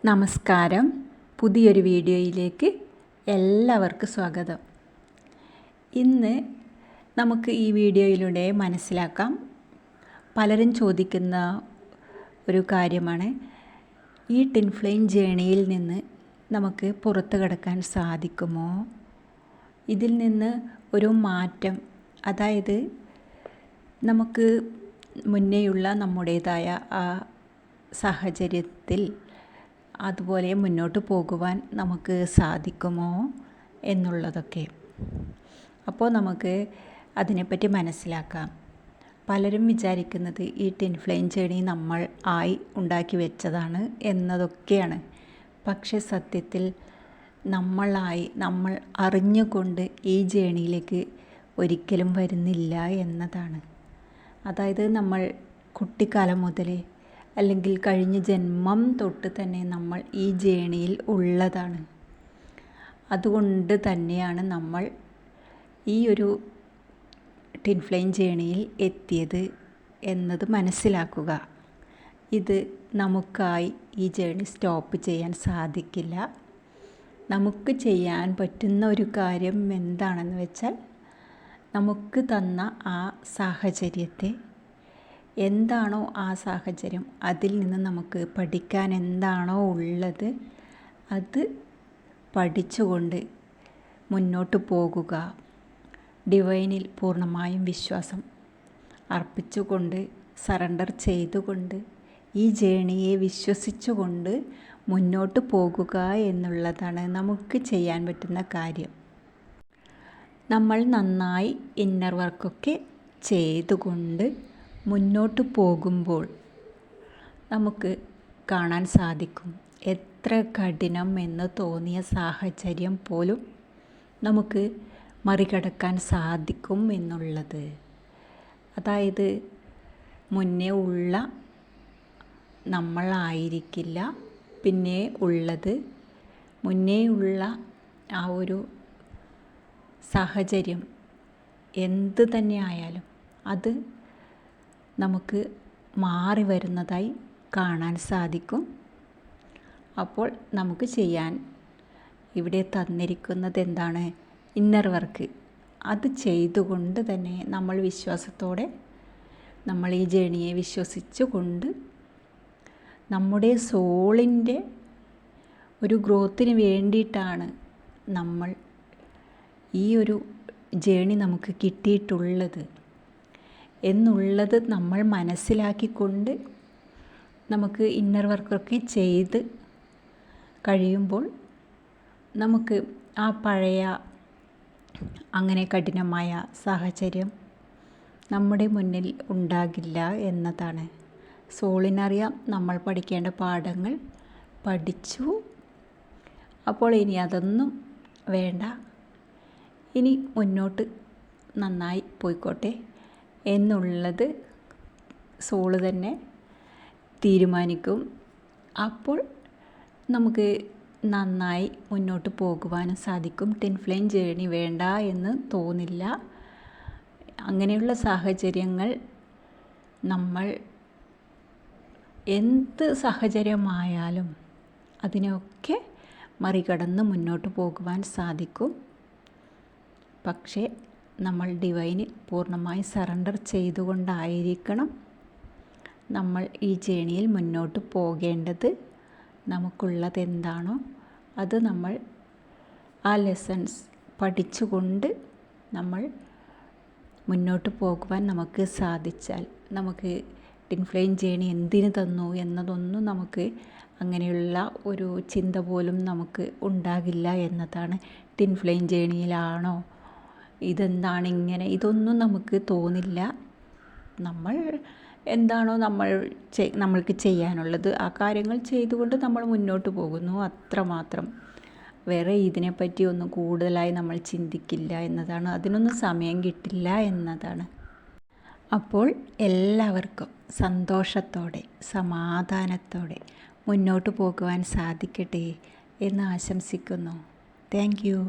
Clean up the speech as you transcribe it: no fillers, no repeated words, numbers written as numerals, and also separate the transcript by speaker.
Speaker 1: നമസ്കാരം. പുതിയൊരു വീഡിയോയിലേക്ക് എല്ലാവർക്കും സ്വാഗതം. ഇന്ന് നമുക്ക് ഈ വീഡിയോയിലൂടെ മനസ്സിലാക്കാം, പലരും ചോദിക്കുന്ന ഒരു കാര്യമാണ്, ഈ ടിൻ ഫ്ലെയിം ജേണിയിൽ നിന്ന് നമുക്ക് പുറത്തു കടക്കാൻ സാധിക്കുമോ? ഇതിൽ നിന്ന് ഒരു മാറ്റം, അതായത് നമുക്ക് മുന്നേയുള്ള നമ്മുടേതായ ആ സാഹചര്യത്തിൽ അതുപോലെ മുന്നോട്ട് പോകുവാൻ നമുക്ക് സാധിക്കുമോ എന്നുള്ളതൊക്കെ. അപ്പോൾ നമുക്ക് അതിനെപ്പറ്റി മനസ്സിലാക്കാം. പലരും വിചാരിക്കുന്നത് ഈ ടിൻ ഫ്ലെയിം ജേണി നമ്മൾ ഉണ്ടാക്കി വെച്ചതാണ് എന്നതൊക്കെയാണ്. പക്ഷെ സത്യത്തിൽ നമ്മൾ അറിഞ്ഞുകൊണ്ട് ഈ ജേണിയിലേക്ക് ഒരിക്കലും വരുന്നില്ല എന്നതാണ്. അതായത് നമ്മൾ കുട്ടിക്കാലം മുതലേ അല്ലെങ്കിൽ കഴിഞ്ഞ ജന്മം തൊട്ട് തന്നെ നമ്മൾ ഈ ജേണിയിൽ ഉള്ളതാണ്. അതുകൊണ്ട് തന്നെയാണ് നമ്മൾ ഈ ഒരു ടിൻ ഫ്ലെയിം ജേണിയിൽ എത്തിയത് എന്നത് മനസ്സിലാക്കുക. ഇത് നമുക്കായി ഈ ജേണി സ്റ്റോപ്പ് ചെയ്യാൻ സാധിക്കില്ല. നമുക്ക് ചെയ്യാൻ പറ്റുന്ന ഒരു കാര്യം എന്താണെന്ന് വെച്ചാൽ, നമുക്ക് തന്ന ആ സാഹചര്യത്തെ, എന്താണോ ആ സാഹചര്യം, അതിൽ നിന്ന് നമുക്ക് പഠിക്കാൻ എന്താണോ ഉള്ളത് അത് പഠിച്ചുകൊണ്ട് മുന്നോട്ട് പോകുക. ഡിവൈനിൽ പൂർണ്ണമായും വിശ്വാസം അർപ്പിച്ചുകൊണ്ട്, സറണ്ടർ ചെയ്തുകൊണ്ട്, ഈ ജേണിയെ വിശ്വസിച്ചുകൊണ്ട് മുന്നോട്ട് പോകുക എന്നുള്ളതാണ് നമുക്ക് ചെയ്യാൻ പറ്റുന്ന കാര്യം. നമ്മൾ നന്നായി ഇന്നർ വർക്കൊക്കെ ചെയ്തുകൊണ്ട് മുന്നോട്ട് പോകുമ്പോൾ നമുക്ക് കാണാൻ സാധിക്കും, എത്ര കഠിനം എന്ന് തോന്നിയ സാഹചര്യം പോലും നമുക്ക് മറികടക്കാൻ സാധിക്കും എന്നുള്ളത്. അതായത് മുന്നേ ഉള്ള നമ്മളായിരിക്കില്ല പിന്നെ ഉള്ളത്. മുന്നേ ഉള്ള ആ ഒരു സാഹചര്യം എന്ത് തന്നെ ആയാലും അത് നമുക്ക് മാറി വരുന്നതായി കാണാൻ സാധിക്കും. അപ്പോൾ നമുക്ക് ചെയ്യാൻ ഇവിടെ തന്നിരിക്കുന്നത് എന്താണ്? Inner work. അത് ചെയ്തുകൊണ്ട് തന്നെ നമ്മൾ വിശ്വാസത്തോടെ, നമ്മൾ ഈ ജേണിയെ വിശ്വസിച്ചുകൊണ്ട് നമ്മുടെ സോളിൻ്റെ ഒരു ഗ്രോത്തിന് വേണ്ടിയിട്ടാണ് നമ്മൾ ഈ ഒരു ജേണി നമുക്ക് കിട്ടിയിട്ടുള്ളത് എന്നുള്ളത് നമ്മൾ മനസ്സിലാക്കിക്കൊണ്ട് നമുക്ക് ഇന്നർ വർക്കൊക്കെ ചെയ്ത് കഴിയുമ്പോൾ നമുക്ക് ആ പഴയ അങ്ങനെ കഠിനമായ സാഹചര്യം നമ്മുടെ മുന്നിൽ ഉണ്ടാകില്ല എന്നതാണ്. സോളിനറിയാം നമ്മൾ പഠിക്കേണ്ട പാഠങ്ങൾ പഠിച്ചു. അപ്പോൾ ഇനി അതൊന്നും വേണ്ട, ഇനി മുന്നോട്ട് നന്നായി പോയിക്കോട്ടെ എന്നുള്ളത് സോള് തന്നെ തീരുമാനിക്കും. അപ്പോൾ നമുക്ക് നന്നായി മുന്നോട്ട് പോകുവാനും സാധിക്കും. ടിൻ ഫ്ലെയിം ജേണി വേണ്ട എന്ന് തോന്നില്ല. അങ്ങനെയുള്ള സാഹചര്യങ്ങൾ നമ്മൾ എന്ത് സാഹചര്യമായാലും അതിനെയൊക്കെ മറികടന്ന് മുന്നോട്ട് പോകുവാൻ സാധിക്കും. പക്ഷേ നമ്മൾ ഡിവൈന് പൂർണ്ണമായി സറണ്ടർ ചെയ്തുകൊണ്ടായിരിക്കണം നമ്മൾ ഈ ജേണിയിൽ മുന്നോട്ട് പോകേണ്ടത്. നമുക്കുള്ളത് എന്താണോ അത് നമ്മൾ ആ ലെസൺസ് പഠിച്ചുകൊണ്ട് നമ്മൾ മുന്നോട്ട് പോകുവാൻ നമുക്ക് സാധിച്ചാൽ, നമുക്ക് ടിൻ ഫ്ലെയിം ജേണി എന്തിനു തന്നു എന്നതൊന്നും നമുക്ക് അങ്ങനെയുള്ള ഒരു ചിന്ത പോലും നമുക്ക് ഉണ്ടാകില്ല എന്നതാണ്. ടിൻ ഫ്ലെയിം ജേണിയിലാണോ, ഇതെന്താണ് ഇങ്ങനെ, ഇതൊന്നും നമുക്ക് തോന്നില്ല. നമ്മൾ എന്താണോ നമ്മൾക്ക് ചെയ്യാനുള്ളത് ആ കാര്യങ്ങൾ ചെയ്തുകൊണ്ട് നമ്മൾ മുന്നോട്ട് പോകുന്നു, അത്രമാത്രം. വേറെ ഇതിനെപ്പറ്റി ഒന്നും കൂടുതലായി നമ്മൾ ചിന്തിക്കില്ല എന്നതാണ്. അതിനൊന്നും സമയം കിട്ടില്ല എന്നതാണ്. അപ്പോൾ എല്ലാവർക്കും സന്തോഷത്തോടെ സമാധാനത്തോടെ മുന്നോട്ട് പോകുവാൻ സാധിക്കട്ടെ എന്ന് ആശംസിക്കുന്നു. Thank you.